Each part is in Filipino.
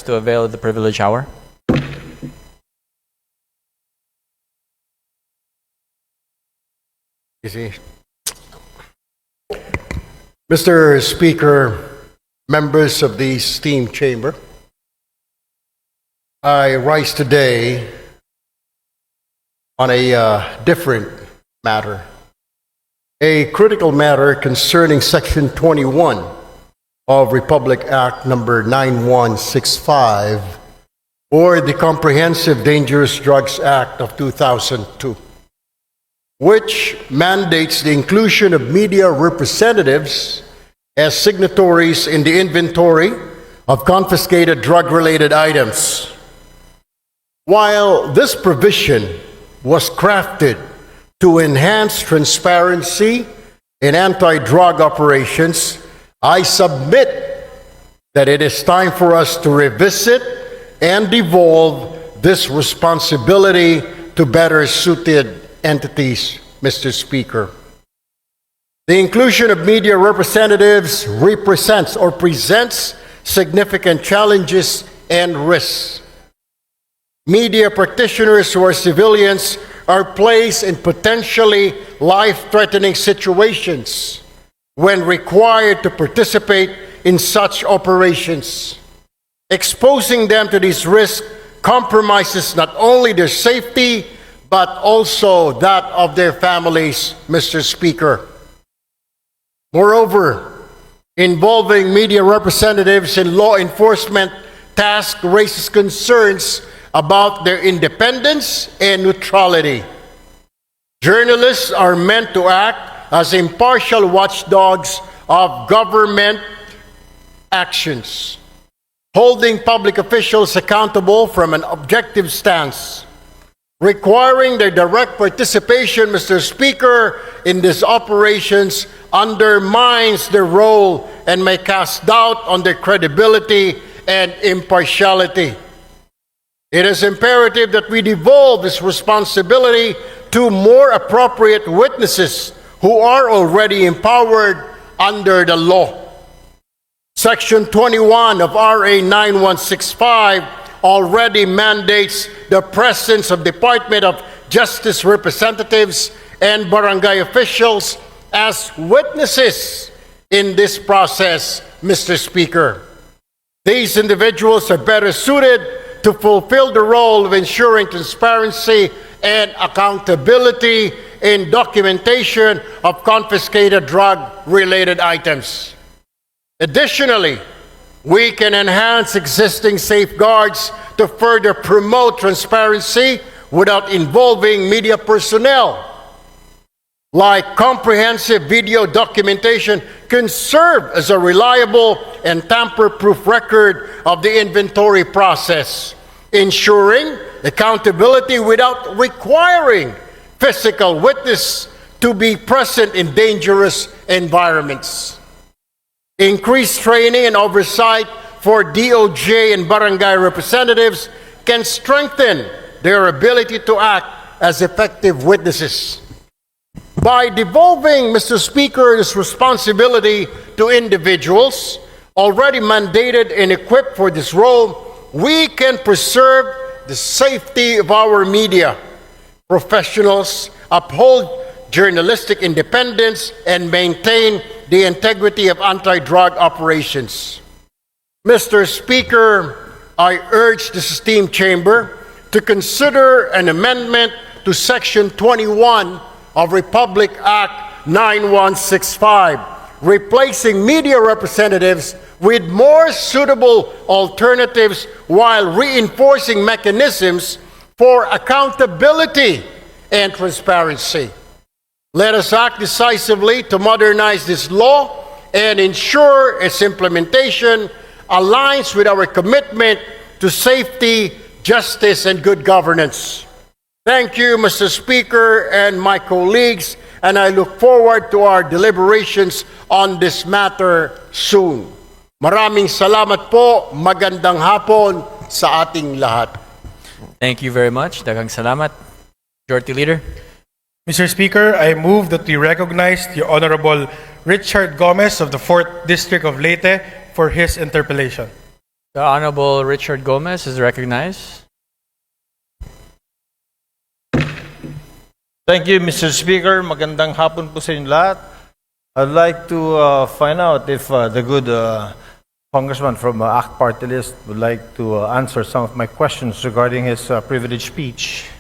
to avail the privilege hour. Mr. Speaker, members of the esteemed chamber, I rise today on a different matter, a critical matter concerning Section 21 of Republic Act number 9165, or the Comprehensive Dangerous Drugs Act of 2002, which mandates the inclusion of media representatives as signatories in the inventory of confiscated drug-related items. While this provision was crafted to enhance transparency in anti-drug operations, I submit that it is time for us to revisit and devolve this responsibility to better suited entities, Mr. Speaker. The inclusion of media representatives represents or presents significant challenges and risks. Media practitioners who are civilians are placed in potentially life-threatening situations when required to participate in such operations. Exposing them to these risks compromises not only their safety, but also that of their families, Mr. Speaker. Moreover, involving media representatives in law enforcement tasks raises concerns about their independence and neutrality. Journalists are meant to act as impartial watchdogs of government actions, holding public officials accountable from an objective stance. Requiring their direct participation, Mr. Speaker, in these operations undermines their role and may cast doubt on their credibility and impartiality. It is imperative that we devolve this responsibility to more appropriate witnesses who are already empowered under the law. Section 21 of RA 9165 already mandates the presence of Department of Justice representatives and barangay officials as witnesses in this process, Mr. Speaker. These individuals are better suited to fulfill the role of ensuring transparency and accountability in documentation of confiscated drug-related items. Additionally, we can enhance existing safeguards to further promote transparency without involving media personnel. Like comprehensive video documentation can serve as a reliable and tamper-proof record of the inventory process, ensuring accountability without requiring physical witness to be present in dangerous environments. Increased training and oversight for DOJ and barangay representatives can strengthen their ability to act as effective witnesses. By devolving, Mr. Speaker, this responsibility to individuals already mandated and equipped for this role, we can preserve the safety of our media professionals, uphold journalistic independence, and maintain the integrity of anti-drug operations. Mr. Speaker, I urge this esteemed chamber to consider an amendment to Section 21 of Republic Act 9165, replacing media representatives with more suitable alternatives while reinforcing mechanisms for accountability and transparency. Let us act decisively to modernize this law and ensure its implementation aligns with our commitment to safety, justice, and good governance. Thank you, Mr. Speaker and my colleagues, and I look forward to our deliberations on this matter soon. Maraming salamat po, magandang hapon sa ating lahat. Thank you very much. Daghang salamat. Majority Leader. Mr. Speaker, I move that we recognize the Honorable Richard Gomez of the 4th District of Leyte for his interpellation. The Honorable Richard Gomez is recognized. Thank you, Mr. Speaker. Magandang hapon po sa inyo lahat. I'd like to find out if the good congressman from ACT Party List would like to answer some of my questions regarding his privileged speech.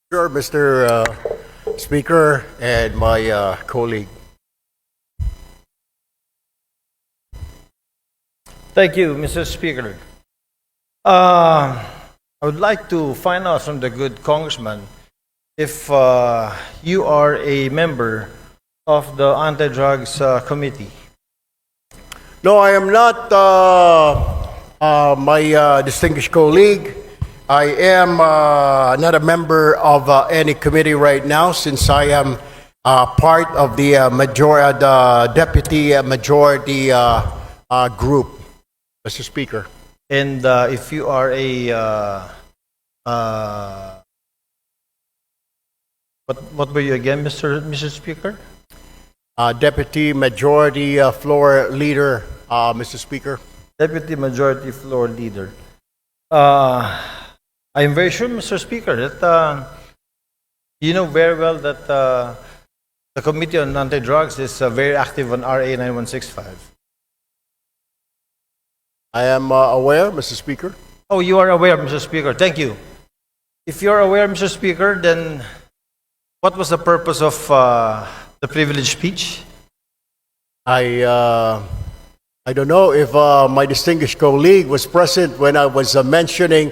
Sure, Mr. Speaker and my colleague. Thank you, Mr. Speaker. I would like to find out from the good congressman if you are a member of the Anti-Drugs Committee. No, I am not, my distinguished colleague. I am not a member of any committee right now since I am part of the deputy majority group, Mr. Speaker. And if you are a what were you again, Mr. Speaker? Deputy Majority Floor Leader, Mr. Speaker. Deputy Majority Floor Leader. I am very sure, Mr. Speaker, that you know very well that the Committee on Anti-Drugs is very active on RA 9165. I am aware, Mr. Speaker. Oh, you are aware, Mr. Speaker. Thank you. If you are aware, Mr. Speaker, then what was the purpose of the privileged speech? I don't know if my distinguished colleague was present when I was mentioning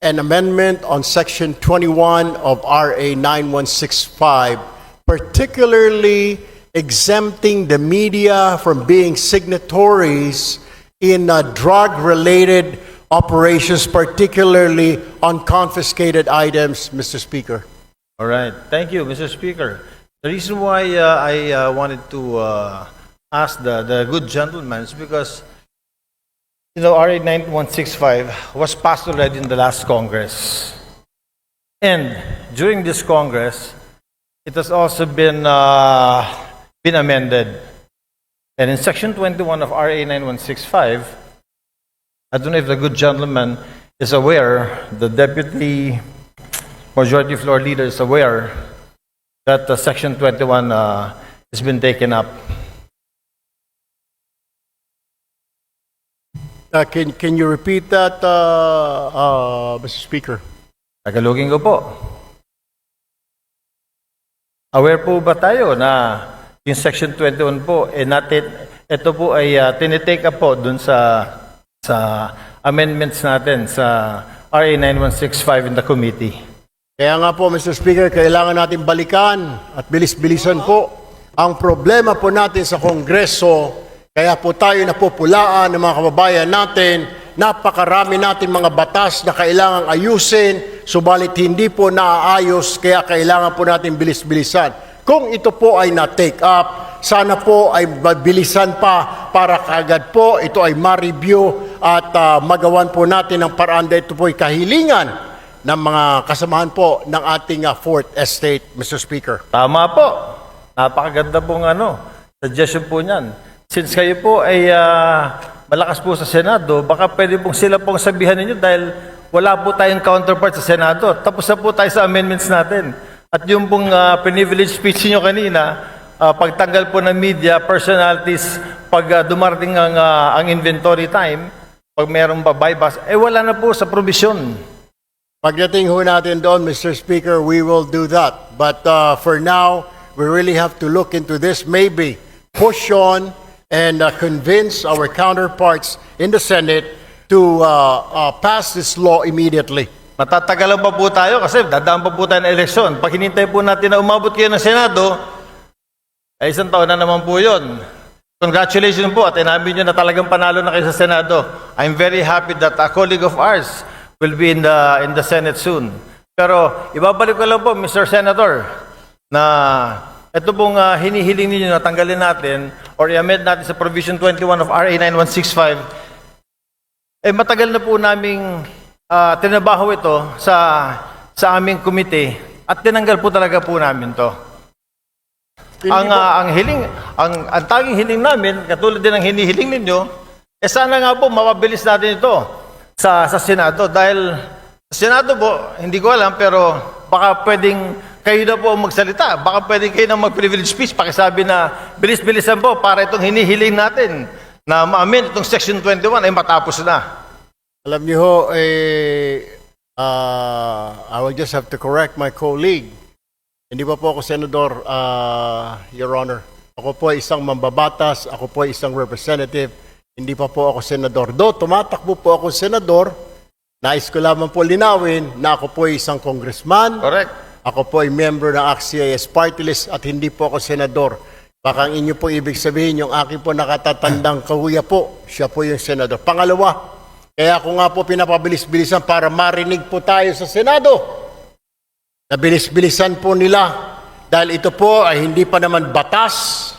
an amendment on Section 21 of RA 9165, particularly exempting the media from being signatories in drug-related operations, particularly on confiscated items, Mr. Speaker. All right. Thank you, Mr. Speaker. The reason why I wanted to ask the good gentleman is because, you know, RA 9165 was passed already in the last Congress. And during this Congress, it has also been amended. And in Section 21 of RA 9165, I don't know if the good gentleman is aware, the Deputy Majority Floor Leader is aware that Section 21 has been taken up. Can you repeat that, Mr. Speaker? Tagalogin ko po. Aware po ba tayo na yung Section 21 po, ito po ay tinitake up po dun sa amendments natin sa RA 9165 in the committee. Kaya nga po, Mr. Speaker, kailangan natin balikan at bilis-bilisan po ang problema po natin sa Kongreso. Kaya po tayo napupulaan ng mga kababayan natin. Napakarami natin mga batas na kailangang ayusin, subalit hindi po naaayos, kaya kailangan po natin bilis-bilisan. Kung ito po ay na-take up, sana po ay mabilisan pa para kaagad po ito ay ma-review at magawan po natin ang paraan dahil ito po ay kahilingan ng mga kasamahan po ng ating Fourth Estate, Mr. Speaker. Tama po. Napakaganda pong suggestion po niyan. Since kayo po ay malakas po sa Senado, baka pwede pong sila pong sabihan ninyo dahil wala po tayong counterpart sa Senado. Tapos na po tayo sa amendments natin. At yung pong privileged speech niyo kanina, pagtanggal po ng media, personalities, pag dumarating ang inventory time, pag mayroong bypass, wala na po sa provision. Pagdating ho natin doon, Mr. Speaker, we will do that. But for now, we really have to look into this, maybe push on and convince our counterparts in the Senate to pass this law immediately. Matatagalan pa po tayo kasi dadaan pa po tayo ng eleksyon. Pag hinintay po natin na umabot kayo ng Senado, ay isang taon na naman po yun. Congratulations po at inamin nyo na talagang panalo na kayo sa Senado. I'm very happy that a colleague of ours will be in the Senate soon. Pero ibabalik ko lang po, Mr. Senator, na ito pong hinihiling ninyo na tanggalin natin or i-amend natin sa Provision 21 of RA 9165, matagal na po naming tinabaho ito sa aming komite At tinanggal po talaga po namin to. Ang tanging hiling namin, katulad din ng hinihiling ninyo, sana nga po mapabilis natin ito sa Senado. Dahil sa Senado po, hindi ko alam, pero baka pwedeng kayo na po magsalita. Baka pwedeng kayo na mag-privilege speech. Pakisabi na bilis-bilisan po para itong hinihiling natin na ma-amend itong Section 21 ay matapos na. Alam niyo ho, I will just have to correct my colleague. Hindi pa po ako senador, Your Honor. Ako po ay isang mambabatas, ako po ay isang representative, hindi pa po ako senador. Tumatakbo po ako senador, nais ko lamang po linawin na ako po ay isang congressman. Correct. Ako po ay member ng ACT-CIS party list at hindi po ako senador. Baka ang inyo po ibig sabihin, yung aking po nakatatandang kahuya po, siya po yung senador. Pangalawa, kaya ako nga po pinapabilis-bilisan para marinig po tayo sa Senado. Nabilis-bilisan po nila dahil ito po ay hindi pa naman batas.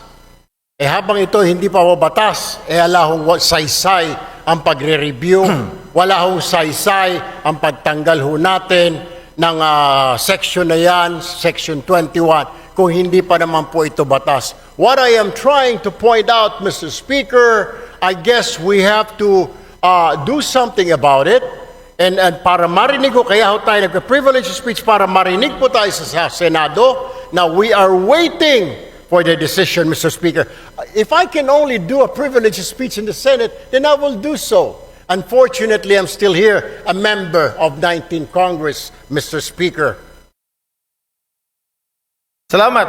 Habang ito hindi pa po batas, ala hong saysay ang pagre-review, wala hong saysay ang pagtanggal ho natin ng section na yan, Section 21, kung hindi pa naman po ito batas. What I am trying to point out, Mr. Speaker, I guess we have to do something about it. And para marinig ko, kaya ho tayo nagka-privilege speech para marinig po tayo sa Senado. Now, we are waiting for the decision, Mr. Speaker. If I can only do a privilege speech in the Senate, then I will do so. Unfortunately, I'm still here, a member of 19th Congress, Mr. Speaker. Salamat.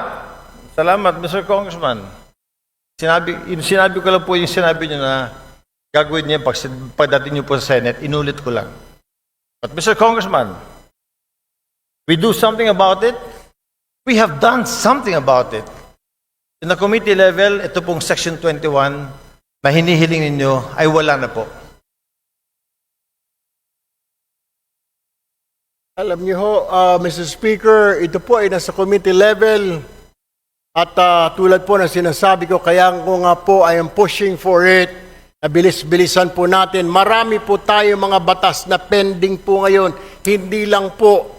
Salamat, Mr. Congressman. Sinabi ko lang po yung sinabi niyo na gagawin niyo pagdating niyo po sa Senate, inulit ko lang. But Mr. Congressman, we do something about it. We have done something about it. In the committee level, ito pong Section 21 na hinihiling ninyo ay wala na po. Alam niyo ho, Mr. Speaker, ito po ay nasa committee level at tulad po ng sinasabi ko, kaya ko nga po I am pushing for it. Nabilis-bilisan po natin. Marami po tayo mga batas na pending po ngayon. Hindi lang po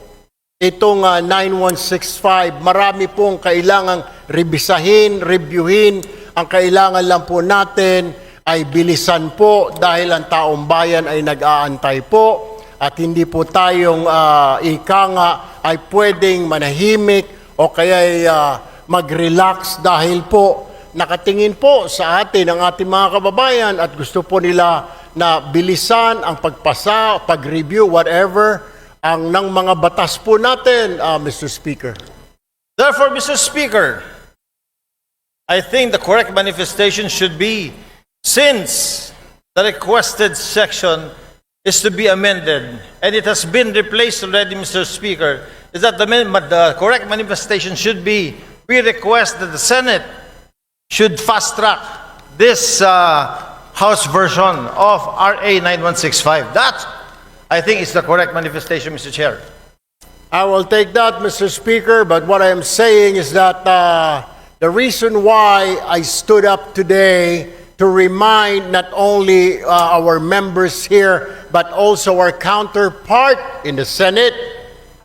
itong 9165. Marami pong kailangang reviewin. Ang kailangan lang po natin ay bilisan po dahil ang taong bayan ay nag-aantay po at hindi po tayong ika nga ay pwedeng manahimik o kaya mag-relax dahil po nakatingin po sa atin ang ating mga kababayan at gusto po nila na bilisan ang pagpasa, pag-review, whatever, ang ng mga batas po natin, Mr. Speaker. Therefore, Mr. Speaker, I think the correct manifestation should be, since the requested section is to be amended, and it has been replaced already, Mr. Speaker, is that the correct manifestation should be, we request that the Senate should fast-track this House version of RA 9165. That, I think, is the correct manifestation, Mr. Chair. I will take that, Mr. Speaker, but what I am saying is that the reason why I stood up today to remind not only our members here, but also our counterpart in the Senate,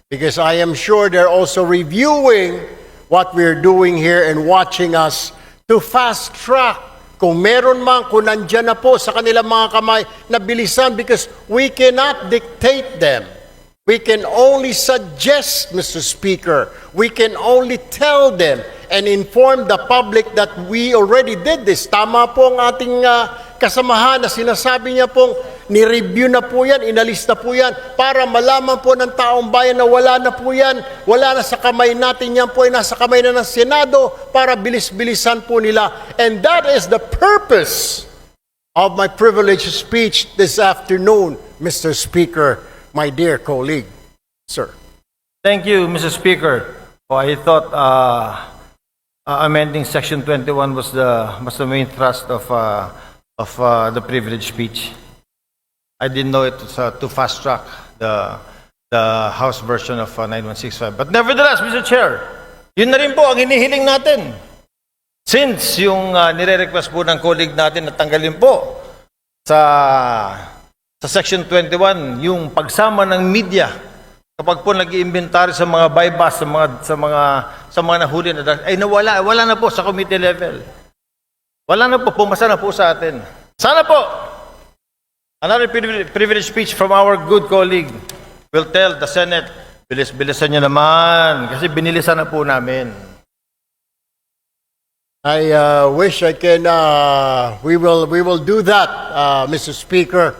because I am sure they're also reviewing what we're doing here and watching us to fast-track. Kung meron man, kung nandyan na po sa kanilang mga kamay, na bilisan because we cannot dictate them. We can only suggest, Mr. Speaker. We can only tell them and inform the public that we already did this. Tama po ang ating kasamahan na sinasabi niya pong ni-review na po yan, inalis na po yan, para malaman po ng taong bayan na wala na po yan, wala na sa kamay natin, yan po ay nasa kamay na ng Senado para bilis-bilisan po nila. And that is the purpose of my privileged speech this afternoon, Mr. Speaker, my dear colleague. Sir. Thank you, Mr. Speaker. I thought amending Section 21 was the main thrust of the privilege speech. I didn't know it was to fast track the House version of 9165. But nevertheless, Mr. Chair, yun na rin po ang hinihiling natin. Since yung nire-request po ng colleague natin na tanggalin po sa Section 21 yung pagsama ng media kapag po nag-iimbentary sa mga bypass, sa mga nahuli na drugs, ay wala na po sa committee level. Wala na po, pumasa na po sa atin. Sana po, another privilege speech from our good colleague will tell the Senate, bilis-bilisan nyo naman, kasi binilisan na po namin. I wish I can, we will do that, Mr. Speaker,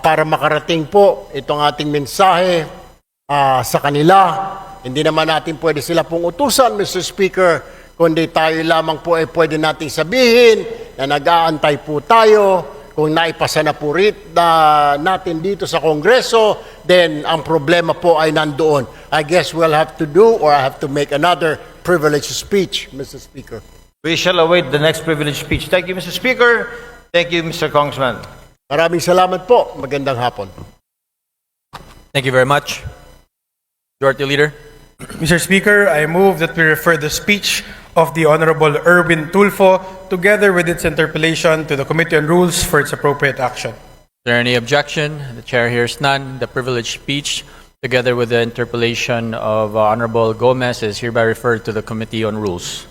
para makarating po itong ating mensahe sa kanila. Hindi naman natin pwede sila pong utusan, Mr. Speaker, kundi tayo lamang po ay pwede nating sabihin na nag-aantay po tayo. Kung naipasa na po natin dito sa Kongreso, then ang problema po ay nandoon. I guess we'll have to do or I have to make another privileged speech, Mr. Speaker. We shall await the next privilege speech. Thank you, Mr. Speaker. Thank you, Mr. Congressman. Maraming salamat po. Magandang hapon. Thank you very much. Majority Leader. Mr. Speaker, I move that we refer the speech of the Honorable Erwin Tulfo together with its interpolation to the Committee on Rules for its appropriate action. Is there any objection? The chair hears none. The privileged speech, together with the interpolation of Honorable Gomez, is hereby referred to the Committee on Rules.